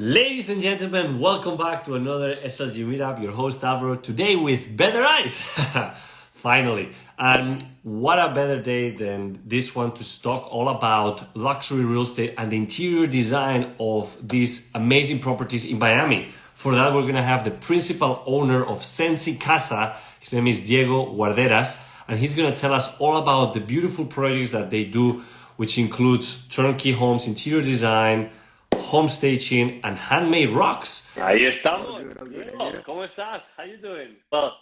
Ladies and gentlemen, welcome back to another SLG Meetup. Your host Alvaro, today with better eyes. Finally. And what a better day than this one to talk all about luxury real estate and the interior design of these amazing properties in Miami. For that, we're going to have the principal owner of Sensi Casa. His name is Diego Guarderas, and he's going to tell us all about the beautiful projects that they do, which includes turnkey homes, interior design, home staging, and handmade rocks. Ahí estamos. Diego, ¿cómo estás? How you doing? Well,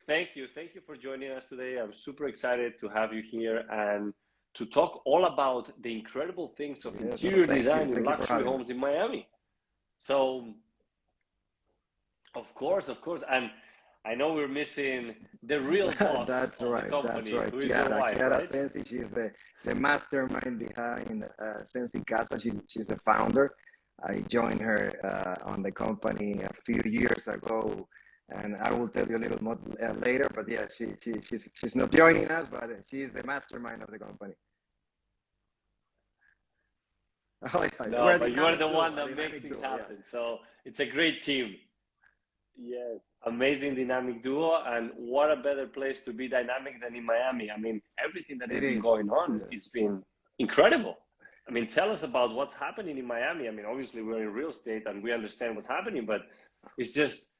thank you for joining us today. I'm super excited to have you here and to talk all about the incredible things of interior design in luxury homes in Miami. So, of course, and I know we're missing the real boss That's of right, the company, that's right. who is your wife, right? Sensi, she's the mastermind behind Sensi Casa. She's the founder. I joined her on the company a few years ago, and I will tell you a little more later. But yeah, she's not joining us, but she's the mastermind of the company. Oh, yeah. No, but you are the one that makes things happen. Yeah. So it's a great team. Yes, amazing dynamic duo, and what a better place to be dynamic than in Miami. I mean, everything that has been going on has been incredible. I mean, tell us about what's happening in Miami. I mean, obviously we're in real estate and we understand what's happening, but it's just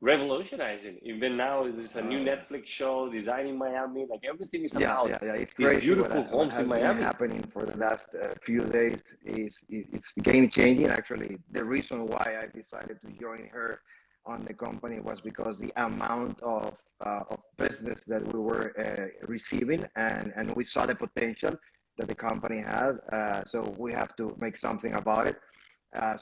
revolutionizing. Even now, there's a new Netflix show, Designing Miami. Like everything is about it's these crazy beautiful homes in Miami. Happening for the last few days it's game changing. Actually, the reason why I decided to join her on the company was because the amount of business that we were receiving, and we saw the potential that the company has. So we have to make something about it.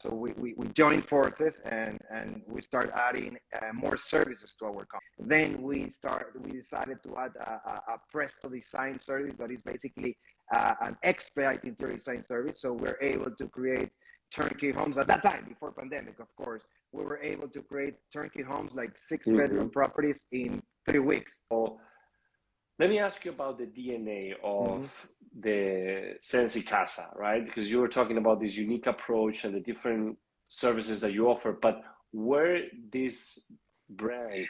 So we joined forces and we start adding more services to our company. Then we decided to add a Presto design service that is basically an expedite interior design service. So we're able to create turnkey homes at that time, before pandemic, of course. We were able to create turnkey homes, like 6-bedroom properties, in 3 weeks. So let me ask you about the DNA of the Sensi Casa, right? Because you were talking about this unique approach and the different services that you offer, but where this brand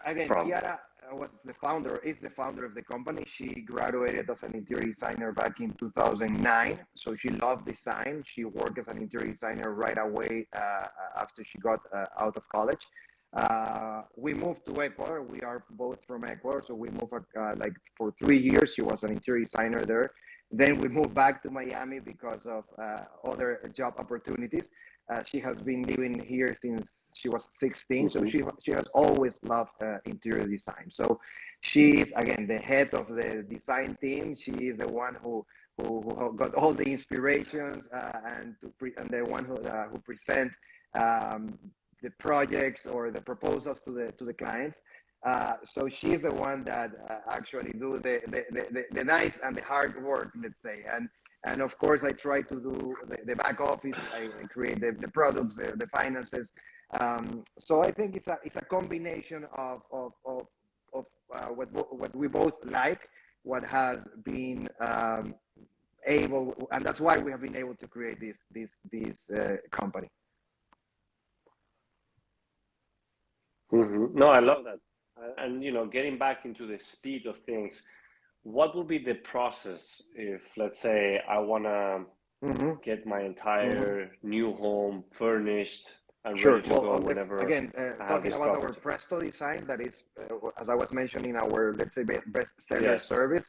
again from? Kiara is the founder of the company. She graduated as an interior designer back in 2009, so she loved design. She worked as an interior designer right away after she got out of college. We moved to Ecuador. We are both from Ecuador, so we moved like for 3 years. She was an interior designer there. Then we moved back to Miami because of other job opportunities. She has been living here since she was 16, so she has always loved interior design. So she's, again, the head of the design team. She is the one who got all the inspirations and the one who present the projects or the proposals to the clients. So she's the one that actually do the nice and the hard work, let's say. And of course, I try to do the back office. I create the products, the finances. So I think it's a combination of what we both like, what has been able, and that's why we have been able to create this company. No, I love that. And getting back into the speed of things, what will be the process if, let's say, I want to get my entire new home furnished and ready to go whenever? Again, talking about our Presto design, that is, as I was mentioning, our, let's say, bestseller service.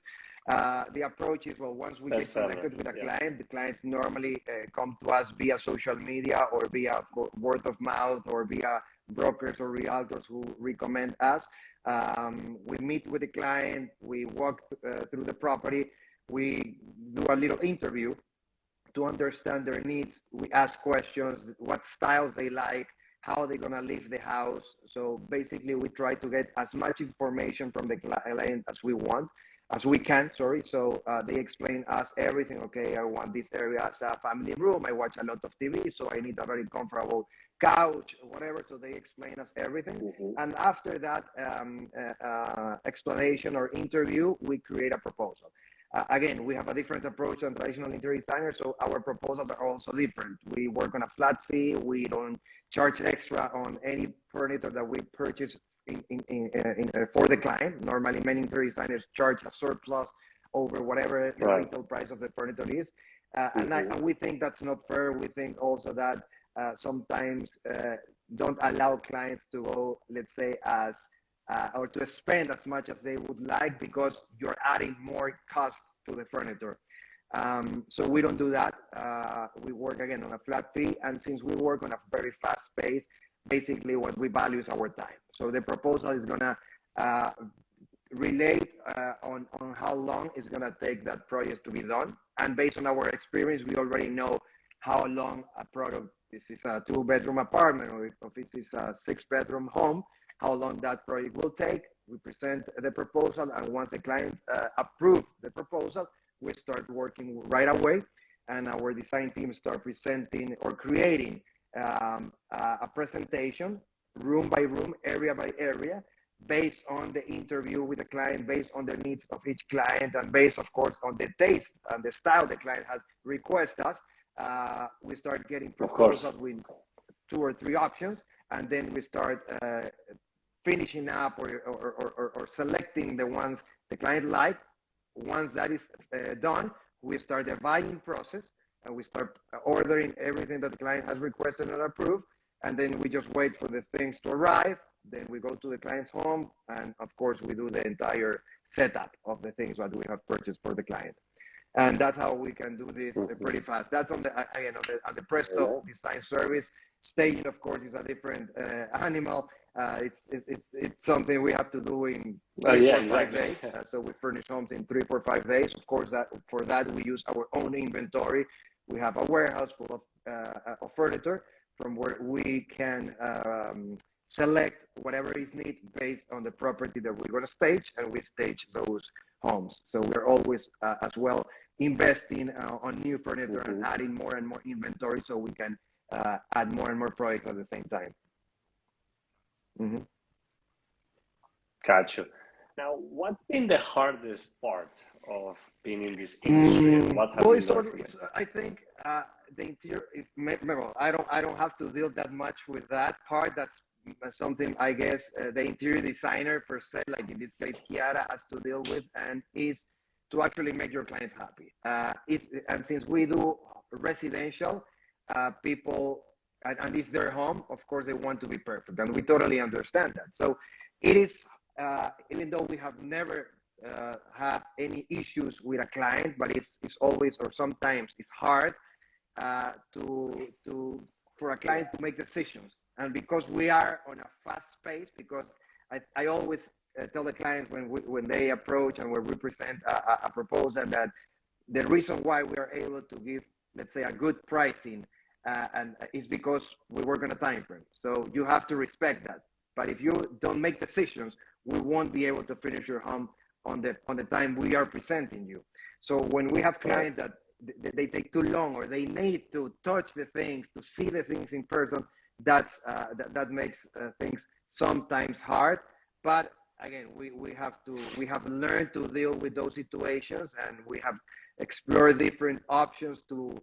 The approach is, once we get connected with a client, the clients normally come to us via social media or via word of mouth or via brokers or realtors who recommend us. We meet with the client, we walk through the property, we do a little interview to understand their needs. We ask questions, what styles they like, how they're gonna leave the house. So basically, we try to get as much information from the client as we can. So they explain us everything. Okay, I want this area as a family room. I watch a lot of TV, so I need a very comfortable couch, whatever. So they explain us everything. And after that explanation or interview, we create a proposal. Again, we have a different approach than traditional interior designers, so our proposals are also different. We work on a flat fee. We don't charge extra on any furniture that we purchase for the client. Normally, many interior designers charge a surplus over whatever the retail price of the furniture is. And we think that's not fair. We think also that sometimes don't allow clients to go, let's say, as or to spend as much as they would like because you're adding more cost to the furniture. So we don't do that. We work again on a flat fee, and since we work on a very fast pace, basically what we value is our time. So the proposal is gonna relate on how long it's gonna take that project to be done, and based on our experience, we already know how long a product. This is a 2-bedroom apartment, or if this is a 6-bedroom home, how long that project will take. We present the proposal, and once the client approves the proposal, we start working right away, and our design team start presenting or creating a presentation, room by room, area by area, based on the interview with the client, based on the needs of each client, and based, of course, on the taste and the style the client has requested us. We start getting proposals with 2 or 3 options, and then we start finishing up or selecting the ones the client like. Once that is done, we start the buying process, and we start ordering everything that the client has requested and approved, and then we just wait for the things to arrive. Then we go to the client's home, and of course we do the entire setup of the things that we have purchased for the client. And that's how we can do this pretty fast. That's on the again on the Presto design service. Staging, of course, is a different animal. It's something we have to do in 3 or 5 days. So we furnish homes in 3, 4, 5 days. Of course, for that we use our own inventory. We have a warehouse full of furniture from where we can select whatever is needed based on the property that we're going to stage, and we stage those homes. So we're always as well investing on new furniture and adding more and more inventory so we can add more and more products at the same time. Gotcha. Now, what's been the hardest part of being in this industry, and what have you learned from it? I think the interior. I don't have to deal that much with that part. That's something I guess the interior designer per se, like in this case Kiara, has to deal with, and is to actually make your clients happy. And since we do residential, people, and it's their home, of course they want to be perfect, and we totally understand that. So it is, even though we have never had any issues with a client, but it's always, or sometimes it's hard for a client to make decisions. And because we are on a fast pace, because I always tell the clients when they approach and when we present a proposal, that the reason why we are able to give, let's say, a good pricing and is because we work on a time frame. So you have to respect that. But if you don't make decisions, we won't be able to finish your home on the time we are presenting you. So when we have clients that they take too long, or they need to touch the things, to see the things in person, that makes things sometimes hard. But again, we have learned to deal with those situations, and we have explored different options to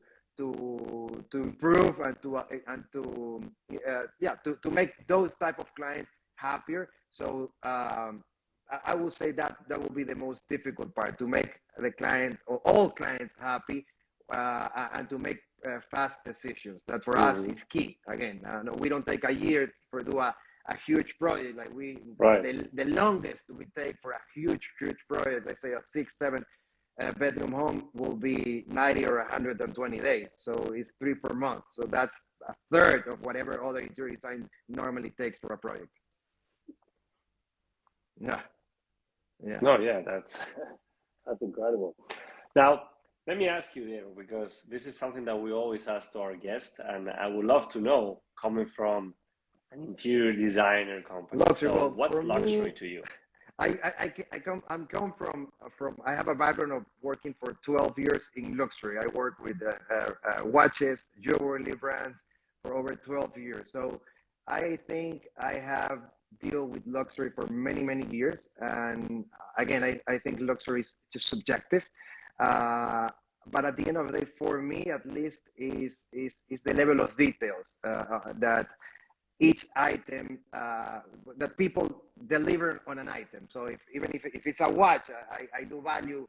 improve and to make those type of clients happier. So I would say that will be the most difficult part, to make the client or all clients happy, and to make fast decisions. That for us is key. Again, no, we don't take a year for do a huge project. Like the longest we take for a huge project, let's say a 6, 7 bedroom home, will be 90 or 120 days. So it's 3, 4 months. So that's a third of whatever other interior design normally takes for a project. Yeah. No, yeah, that's incredible. Now, let me ask you, Diego, because this is something that we always ask to our guests, and I would love to know, coming from an interior designer company. Luxury. So what's luxury to you? I come from I have a background of working for 12 years in luxury. I work with watches, jewelry brands for over 12 years. So I think I have dealt with luxury for many years. And again, I think luxury is just subjective. But at the end of the day, for me at least, is the level of details that each item that people deliver on an item. So even if it's a watch, I do value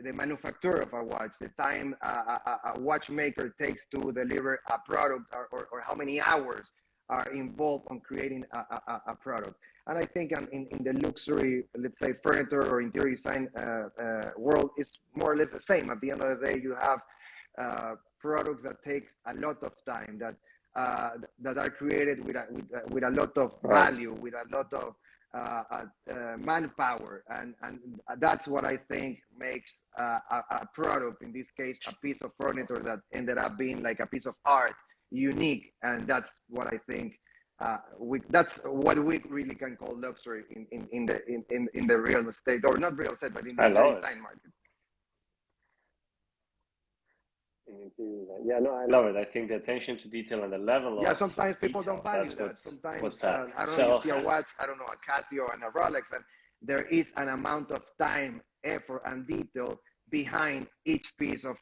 the manufacturer of a watch, the time a watchmaker takes to deliver a product, or how many hours are involved on creating a product. And I think in the luxury, let's say, furniture or interior design world, it's more or less the same. At the end of the day, you have products that take a lot of time, that are created with a lot of value, with a lot of manpower, and that's what I think makes a product, in this case a piece of furniture that ended up being like a piece of art, unique. And that's what I think that's what we really can call luxury in the real estate, or not real estate, but in the design market. Yeah, no, I love it. I think the attention to detail and the level of sometimes people detail, don't value that. what's Sometimes sad. I don't know, you see a watch, I don't know, a Casio and a Rolex, and there is an amount of time, effort, and detail behind each piece of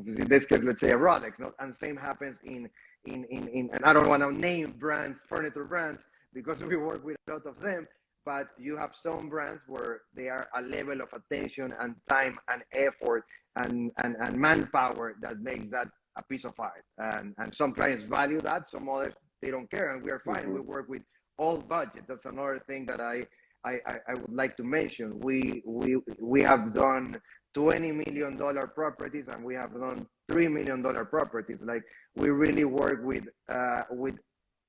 in this case, let's say a Rolex. No? And same happens in and I don't want to name brands, furniture brands, because we work with a lot of them. But you have some brands where they are a level of attention and time and effort and manpower that makes that a piece of art. And some clients value that, some others, they don't care, and we are fine. We work with all budget. That's another thing that I would like to mention. We have done $20 million properties, and we have done $3 million properties. Like, we really work with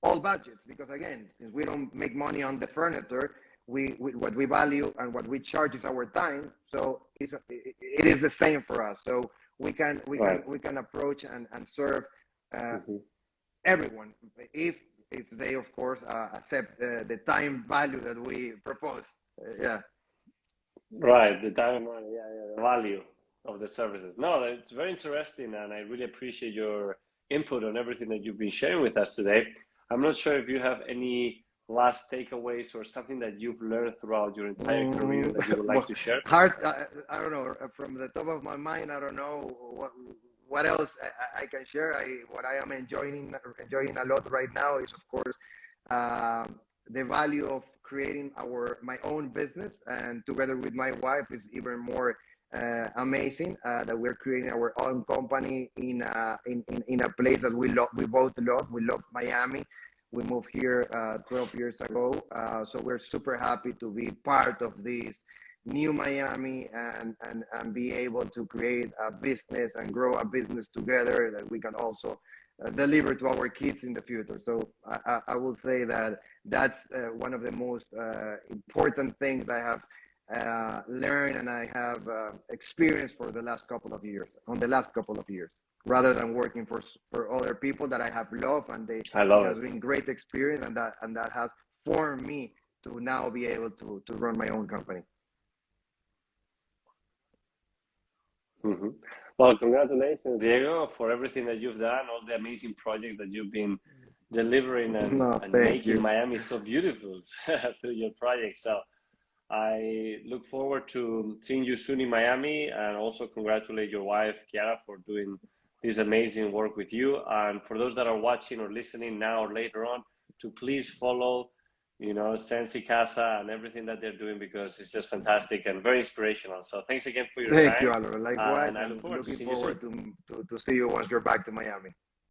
all budgets, because again, since we don't make money on the furniture, what we value and what we charge is our time. So it is the same for us. So we can approach and serve everyone, if they of course accept the time value that we propose. Right, the time, the value of the services. No, it's very interesting, and I really appreciate your input on everything that you've been sharing with us today. I'm not sure if you have any last takeaways or something that you've learned throughout your entire career that you would like to share. I don't know, from the top of my mind, I don't know what else I can share. What I am enjoying a lot right now is, of course, the value of creating my own business, and together with my wife is even more amazing, that we're creating our own company in a place that we both love. We love Miami. We moved here 12 years ago, so we're super happy to be part of this new Miami, and be able to create a business and grow a business together that we can also deliver to our kids in the future. So I will say that's one of the most important things I have learned, and I have experienced for the last couple of years, rather than working for other people that I have loved, and it has been great experience, and that has formed me to now be able to run my own company. Well, congratulations, Diego, for everything that you've done, all the amazing projects that you've been delivering and making Miami so beautiful through your project. So I look forward to seeing you soon in Miami, and also congratulate your wife, Chiara, for doing this amazing work with you. And for those that are watching or listening now or later on, to please follow, Sensi Casa and everything that they're doing, because it's just fantastic and very inspirational. So thanks again for your time. Thank you, Alvaro. Likewise, and I look forward to seeing you soon. To see you once you're back to Miami.